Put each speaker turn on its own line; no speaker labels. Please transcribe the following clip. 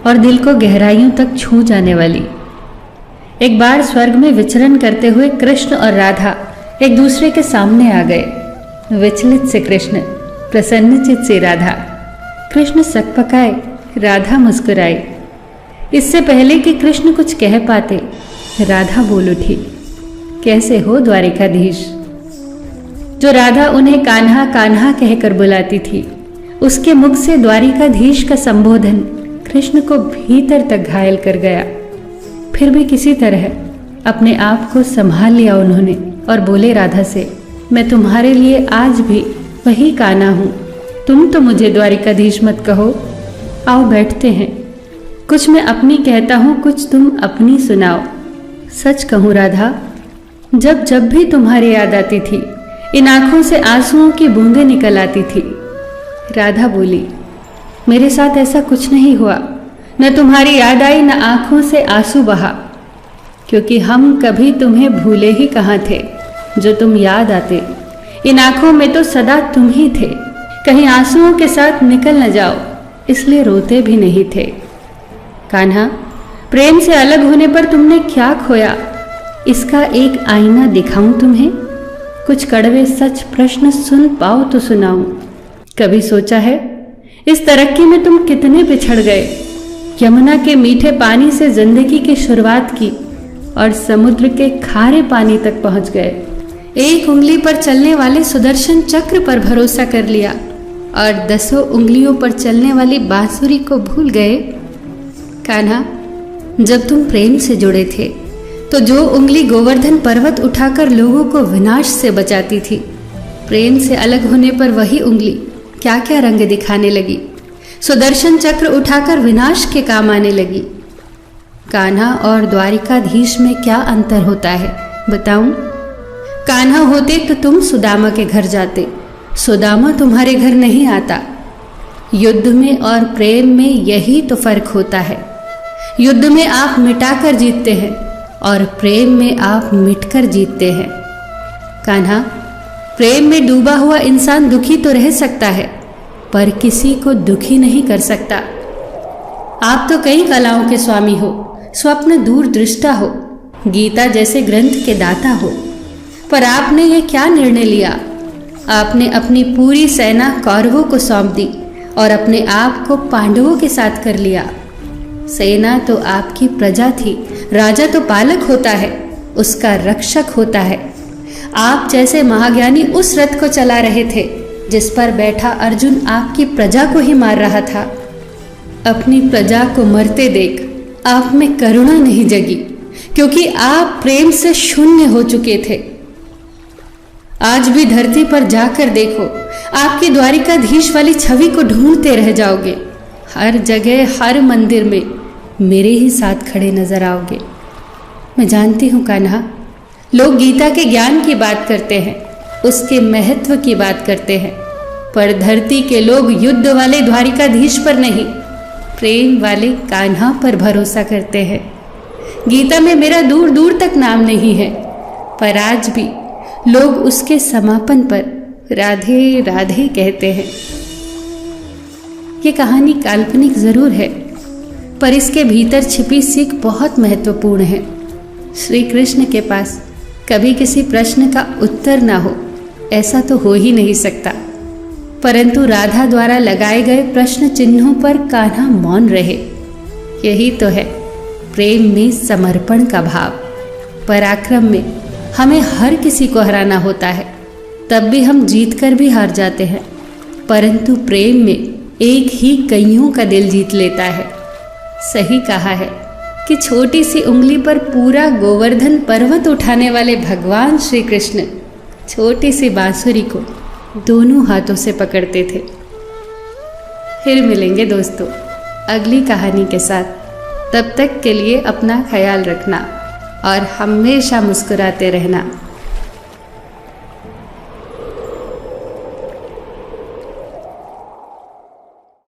और दिल को गहराइयों तक छू जाने वाली। एक बार स्वर्ग में विचरण करते हुए कृष्ण और राधा एक दूसरे के सामने आ गए। विचलित से कृष्ण, प्रसन्नचित से राधा। कृष्ण सकपकाए, राधा मुस्कुराई। इससे पहले कि कृष्ण कुछ कह पाते, राधा बोल उठी, कैसे हो द्वारिकाधीश। जो राधा उन्हें कान्हा कान्हा कहकर बुलाती थी, उसके मुख से द्वारिकाधीश का संबोधन कृष्ण को भीतर तक घायल कर गया। फिर भी किसी तरह अपने आप को संभाल लिया उन्होंने और बोले राधा से, मैं तुम्हारे लिए आज भी वही कान्हा हूं। तुम तो मुझे द्वारिकाधीश मत कहो। आओ बैठते हैं। कुछ मैं अपनी कहता हूं, कुछ तुम अपनी सुनाओ। सच कहूं राधा, जब जब भी तुम्हारी याद आती थी, इन आंखों से आंसुओं की बूंदें निकल आती थी। राधा बोली, मेरे साथ ऐसा कुछ नहीं हुआ। न तुम्हारी याद आई, न आंखों से आंसू बहा, क्योंकि हम कभी तुम्हें भूले ही कहाँ थे जो तुम याद आते। इन आंखों में तो सदा तुम ही थे, कहीं आंसुओं के साथ निकल न जाओ, इसलिए रोते भी नहीं थे। कान्हा, प्रेम से अलग होने पर तुमने क्या खोया, इसका एक आईना दिखाऊं तुम्हें। कुछ कड़वे सच प्रश्न सुन पाओ तो सुनाऊं। कभी सोचा है इस तरक्की में तुम कितने पिछड़ गए। यमुना के मीठे पानी से जिंदगी की शुरुआत की और समुद्र के खारे पानी तक पहुंच गए। एक उंगली पर चलने वाले सुदर्शन चक्र पर भरोसा कर लिया और 10 उंगलियों पर चलने वाली बांसुरी को भूल गए। कान्हा, जब तुम प्रेम से जुड़े थे तो जो उंगली गोवर्धन पर्वत उठाकर लोगों को विनाश से बचाती थी, प्रेम से अलग होने पर वही उंगली क्या क्या रंग दिखाने लगी। सुदर्शन चक्र उठाकर विनाश के काम आने लगी। कान्हा और द्वारिकाधीश में क्या अंतर होता है बताऊं? कान्हा होते तो तुम सुदामा के घर जाते, सुदामा तुम्हारे घर नहीं आता। युद्ध में और प्रेम में यही तो फर्क होता है। युद्ध में आप मिटाकर जीतते हैं और प्रेम में आप मिटकर जीतते हैं। कान्हा, प्रेम में डूबा हुआ इंसान दुखी तो रह सकता है, पर किसी को दुखी नहीं कर सकता। आप तो कई कलाओं के स्वामी हो, स्वप्न दूरदृष्टा हो, गीता जैसे ग्रंथ के दाता हो, पर आपने ये क्या निर्णय लिया? आपने अपनी पूरी सेना कौरवों को सौंप दी और अपने आप को पांडवों के साथ कर लिया। सेना तो आपकी प्रजा थी, राजा तो पालक होता है, उसका रक्षक होता है। आप जैसे महाज्ञानी उस रथ को चला रहे थे जिस पर बैठा अर्जुन आपकी प्रजा को ही मार रहा था। अपनी प्रजा को मरते देख आप में करुणा नहीं जगी, क्योंकि आप प्रेम से शून्य हो चुके थे। आज भी धरती पर जाकर देखो, आपकी द्वारिकाधीश वाली छवि को ढूंढते रह जाओगे। हर जगह, हर मंदिर में मेरे ही साथ खड़े नजर आओगे। मैं जानती हूँ कान्हा, लोग गीता के ज्ञान की बात करते हैं, उसके महत्व की बात करते हैं, पर धरती के लोग युद्ध वाले द्वारिकाधीश पर नहीं, प्रेम वाले कान्हा पर भरोसा करते हैं। गीता में मेरा दूर दूर तक नाम नहीं है, पर आज भी लोग उसके समापन पर राधे राधे कहते हैं। ये कहानी काल्पनिक जरूर है, पर इसके भीतर छिपी सीख बहुत महत्वपूर्ण है। श्री कृष्ण के पास कभी किसी प्रश्न का उत्तर ना हो, ऐसा तो हो ही नहीं सकता, परंतु राधा द्वारा लगाए गए प्रश्न चिन्हों पर कान्हा मौन रहे। यही तो है प्रेम में समर्पण का भाव। पराक्रम में हमें हर किसी को हराना होता है, तब भी हम जीत कर भी हार जाते हैं, परंतु प्रेम में एक ही कईयों का दिल जीत लेता है। सही कहा है कि छोटी सी उंगली पर पूरा गोवर्धन पर्वत उठाने वाले भगवान श्री कृष्ण छोटी सी बांसुरी को दोनों हाथों से पकड़ते थे। फिर मिलेंगे दोस्तों अगली कहानी के साथ। तब तक के लिए अपना ख्याल रखना और हमेशा मुस्कुराते रहना।